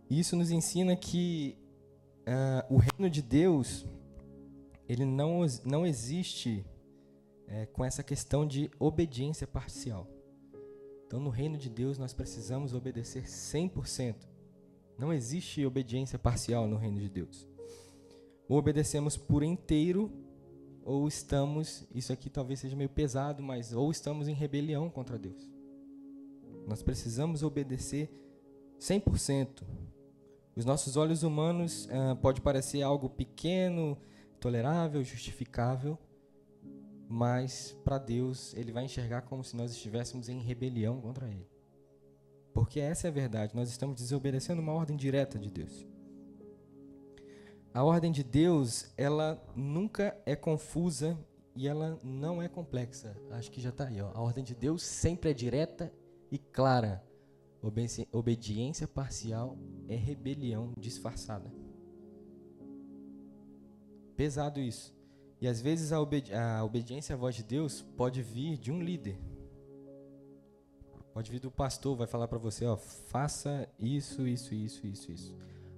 Isso nos ensina que o reino de Deus, ele não existe com essa questão de obediência parcial. Então, no reino de Deus, nós precisamos obedecer 100%. Não existe obediência parcial no reino de Deus. Ou obedecemos por inteiro, ou estamos, isso aqui talvez seja meio pesado, mas ou estamos em rebelião contra Deus. Nós precisamos obedecer 100%. Os nossos olhos humanos pode parecer algo pequeno, tolerável, justificável, mas para Deus Ele vai enxergar como se nós estivéssemos em rebelião contra Ele. Porque essa é a verdade, nós estamos desobedecendo uma ordem direta de Deus. A ordem de Deus, ela nunca é confusa e ela não é complexa. Acho que já está aí, ó. A ordem de Deus sempre é direta e clara. Obediência parcial é rebelião disfarçada. Pesado isso. E às vezes a obediência à voz de Deus pode vir de um líder. Pode vir do pastor, vai falar para você, faça isso.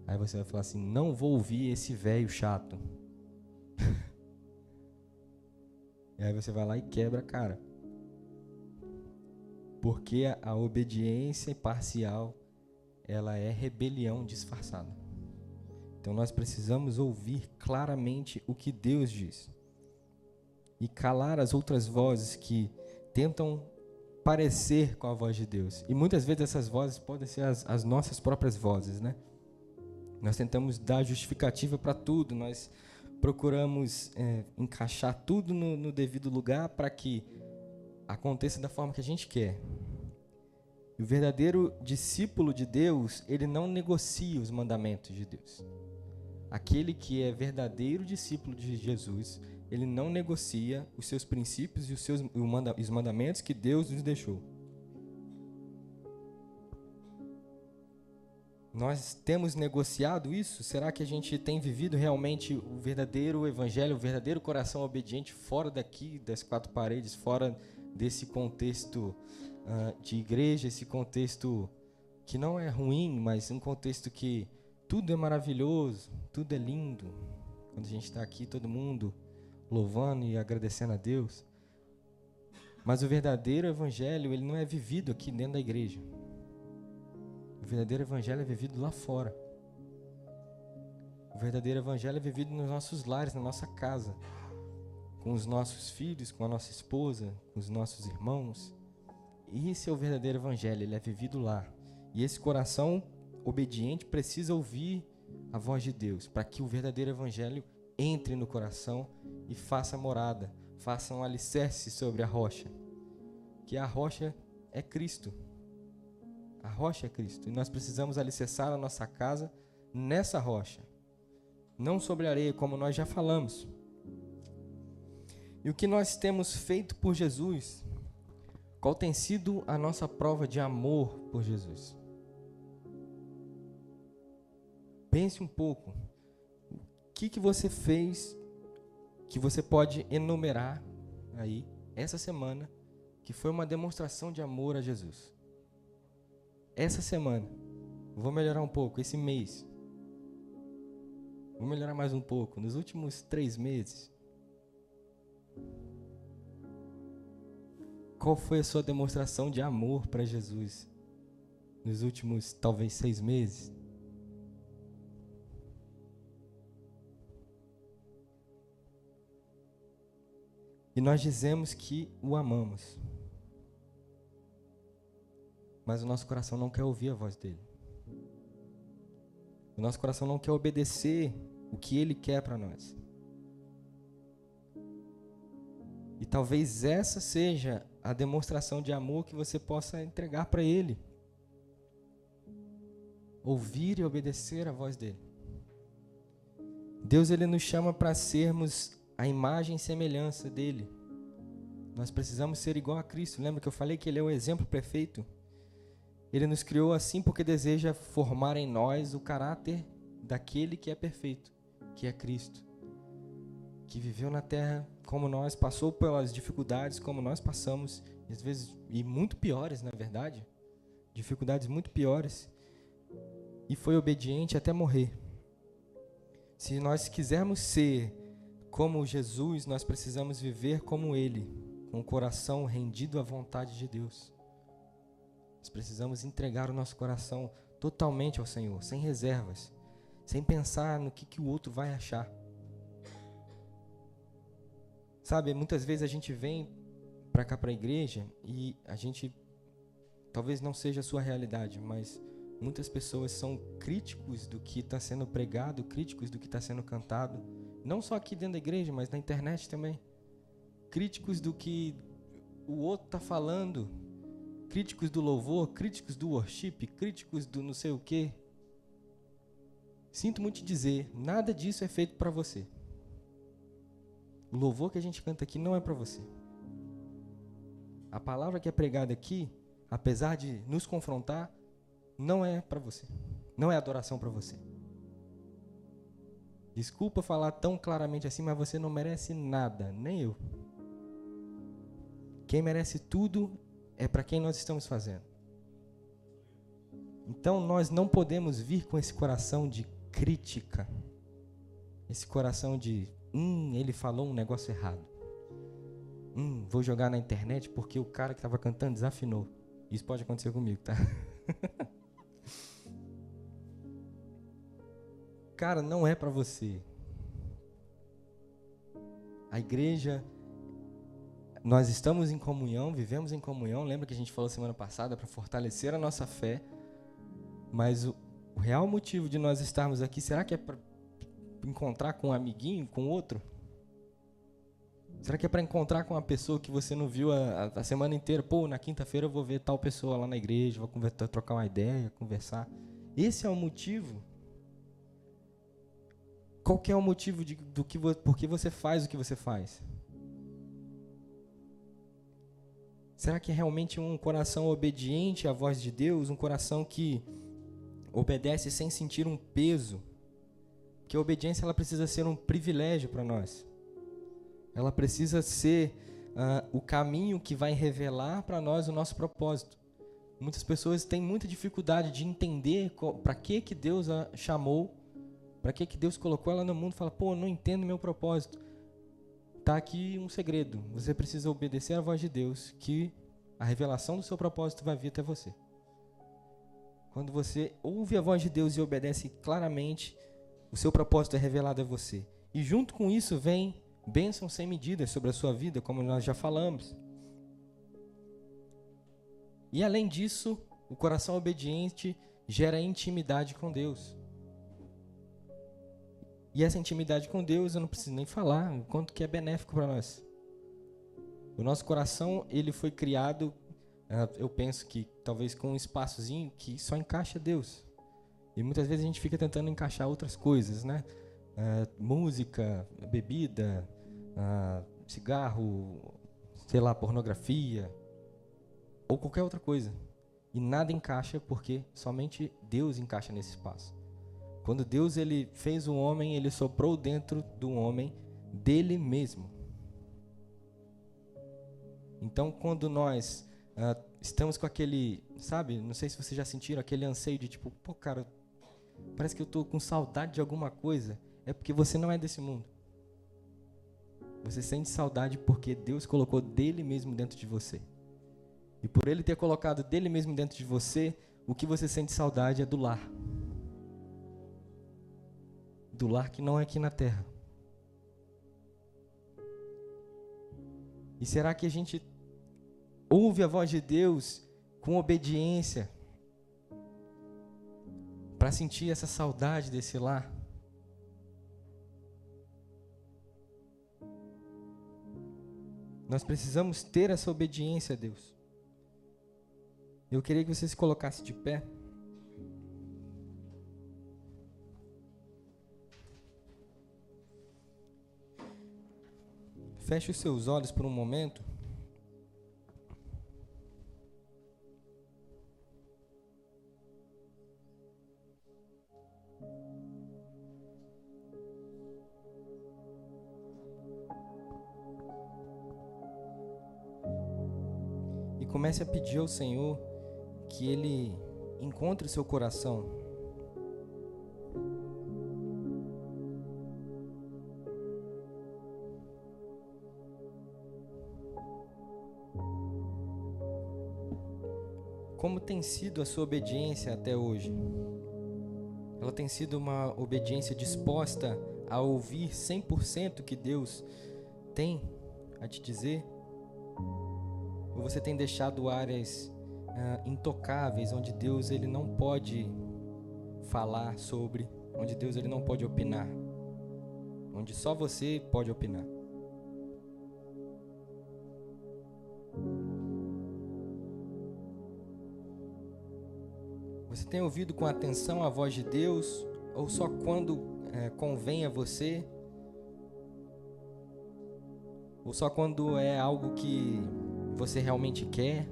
Aí você vai falar assim, não vou ouvir esse velho chato. E aí você vai lá e quebra a cara. Porque a obediência parcial, ela é rebelião disfarçada. Então nós precisamos ouvir claramente o que Deus diz. E calar as outras vozes que tentam parecer com a voz de Deus. E muitas vezes essas vozes podem ser as nossas próprias vozes, né? Nós tentamos dar justificativa para tudo, nós procuramos encaixar tudo no devido lugar para que aconteça da forma que a gente quer. E o verdadeiro discípulo de Deus, ele não negocia os mandamentos de Deus. Aquele que é verdadeiro discípulo de Jesus, ele não negocia os seus princípios e os mandamentos que Deus nos deixou. Nós temos negociado isso? Será que a gente tem vivido realmente o verdadeiro evangelho, o verdadeiro coração obediente fora daqui, das quatro paredes, fora desse contexto de igreja, esse contexto que não é ruim, mas um contexto que tudo é maravilhoso, tudo é lindo. Quando a gente está aqui, todo mundo louvando e agradecendo a Deus. Mas o verdadeiro evangelho, ele não é vivido aqui dentro da igreja. O verdadeiro evangelho é vivido lá fora. O verdadeiro evangelho é vivido nos nossos lares, na nossa casa. Com os nossos filhos, com a nossa esposa, com os nossos irmãos. esse é o verdadeiro evangelho, ele é vivido lá. E esse coração obediente precisa ouvir a voz de Deus, para que o verdadeiro evangelho entre no coração e faça morada, faça um alicerce sobre a rocha, que a rocha é Cristo. A rocha é Cristo, e nós precisamos alicerçar a nossa casa nessa rocha, não sobre areia, como nós já falamos. E o que nós temos feito por Jesus? Qual tem sido a nossa prova de amor por Jesus? Pense um pouco. O que você fez que você pode enumerar aí essa semana que foi uma demonstração de amor a Jesus? Essa semana. Vou melhorar um pouco. Esse mês. Vou melhorar mais um pouco. Nos últimos 3 meses. Qual foi a sua demonstração de amor para Jesus nos últimos, talvez, 6 meses? E nós dizemos que o amamos, mas o nosso coração não quer ouvir a voz dele. O nosso coração não quer obedecer o que ele quer para nós. E talvez essa seja a demonstração de amor que você possa entregar para ele. Ouvir e obedecer a voz dele. Deus, ele nos chama para sermos a imagem e semelhança dele. Nós precisamos ser igual a Cristo. Lembra que eu falei que ele é o exemplo perfeito? Ele nos criou assim porque deseja formar em nós o caráter daquele que é perfeito, que é Cristo, que viveu na terra como nós, passou pelas dificuldades como nós passamos, às vezes, e muito piores, na verdade, dificuldades muito piores, e foi obediente até morrer. Se nós quisermos ser como Jesus, nós precisamos viver como ele, com o coração rendido à vontade de Deus. Nós precisamos entregar o nosso coração totalmente ao Senhor, sem reservas, sem pensar no que o outro vai achar. Sabe, muitas vezes a gente vem para cá, para a igreja, e a gente, talvez não seja a sua realidade, mas muitas pessoas são críticos do que está sendo pregado, críticos do que está sendo cantado, não só aqui dentro da igreja, mas na internet também. Críticos do que o outro está falando, críticos do louvor, críticos do worship, críticos do não sei o quê. Sinto muito te dizer, nada disso é feito para você. O louvor que a gente canta aqui não é para você. A palavra que é pregada aqui, apesar de nos confrontar, não é para você. Não é adoração para você. Desculpa falar tão claramente assim, mas você não merece nada, nem eu. Quem merece tudo é para quem nós estamos fazendo. Então nós não podemos vir com esse coração de crítica, esse coração de ele falou um negócio errado, vou jogar na internet porque o cara que estava cantando desafinou. Isso pode acontecer comigo, tá? Cara, não é para você. A igreja, nós estamos em comunhão, vivemos em comunhão. Lembra que a gente falou semana passada para fortalecer a nossa fé? Mas o real motivo de nós estarmos aqui, será que é para encontrar com um amiguinho, com outro? Será que é para encontrar com uma pessoa que você não viu a semana inteira? Pô, na quinta-feira eu vou ver tal pessoa lá na igreja, vou trocar uma ideia, conversar. Esse é o motivo? Qual que é o motivo por que você faz o que você faz? Será que é realmente um coração obediente à voz de Deus? Um coração que obedece sem sentir um peso? Porque a obediência, ela precisa ser um privilégio para nós. Ela precisa ser o caminho que vai revelar para nós o nosso propósito. Muitas pessoas têm muita dificuldade de entender para que Deus a chamou, para que Deus colocou ela no mundo. Fala, pô, eu não entendo meu propósito. Está aqui um segredo. Você precisa obedecer à voz de Deus, que a revelação do seu propósito vai vir até você. Quando você ouve a voz de Deus e obedece claramente, o seu propósito é revelado a você. E junto com isso vem bênçãos sem medidas sobre a sua vida, como nós já falamos. E além disso, o coração obediente gera intimidade com Deus. E essa intimidade com Deus, eu não preciso nem falar o quanto que é benéfico para nós. O nosso coração, ele foi criado, eu penso que talvez com um espaçozinho que só encaixa Deus. E muitas vezes a gente fica tentando encaixar outras coisas, né? Música, bebida, cigarro, sei lá, pornografia, ou qualquer outra coisa. E nada encaixa porque somente Deus encaixa nesse espaço. Quando Deus ele fez o homem, ele soprou dentro do homem dele mesmo. Então, quando nós estamos com aquele, sabe, não sei se vocês já sentiram aquele anseio de tipo, pô, cara, parece que eu tô com saudade de alguma coisa, é porque você não é desse mundo. Você sente saudade porque Deus colocou dele mesmo dentro de você. E por ele ter colocado dele mesmo dentro de você, o que você sente saudade é do lar. Do lar que não é aqui na terra. E será que a gente ouve a voz de Deus com obediência para sentir essa saudade desse lar? Nós precisamos ter essa obediência a Deus. Eu queria que você se colocasse de pé. Feche os seus olhos por um momento. E comece a pedir ao Senhor que Ele encontre o seu coração. Como tem sido a sua obediência até hoje? Ela tem sido uma obediência disposta a ouvir 100% que Deus tem a te dizer? Ou você tem deixado áreas intocáveis, onde Deus ele não pode falar sobre, onde Deus ele não pode opinar, onde só você pode opinar? Você tem ouvido com atenção a voz de Deus, ou só quando convém a você? Ou só quando é algo que você realmente quer?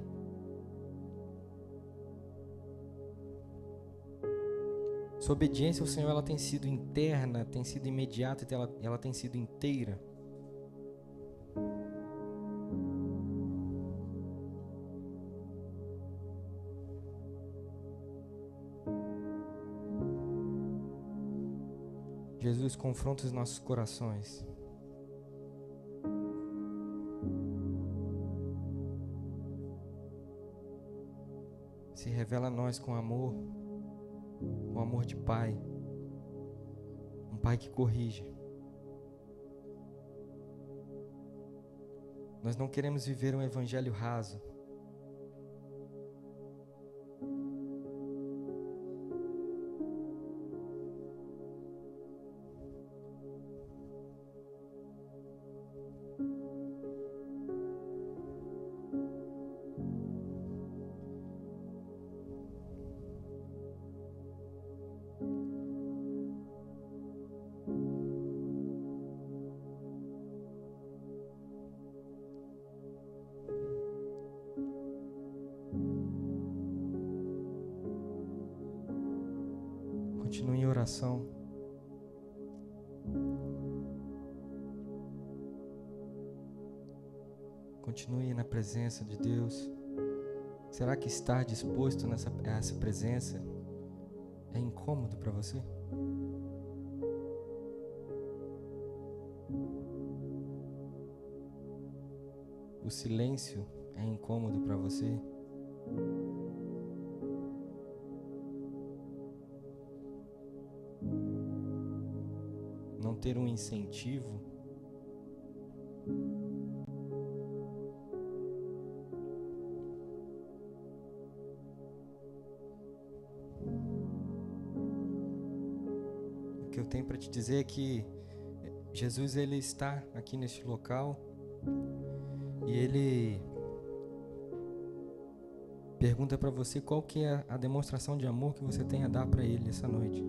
Sua obediência ao Senhor ela tem sido interna, tem sido imediata, ela tem sido inteira. Jesus, confronta os nossos corações. Se revela a nós com amor, um amor de pai, um pai que corrige. Nós não queremos viver um evangelho raso. Continue em oração. Continue na presença de Deus. Será que estar disposto a essa presença é incômodo para você? O silêncio é incômodo para você? Não ter um incentivo? que eu tenho para te dizer é que Jesus, ele está aqui neste local e ele pergunta para você qual que é a demonstração de amor que você tem a dar para ele essa noite.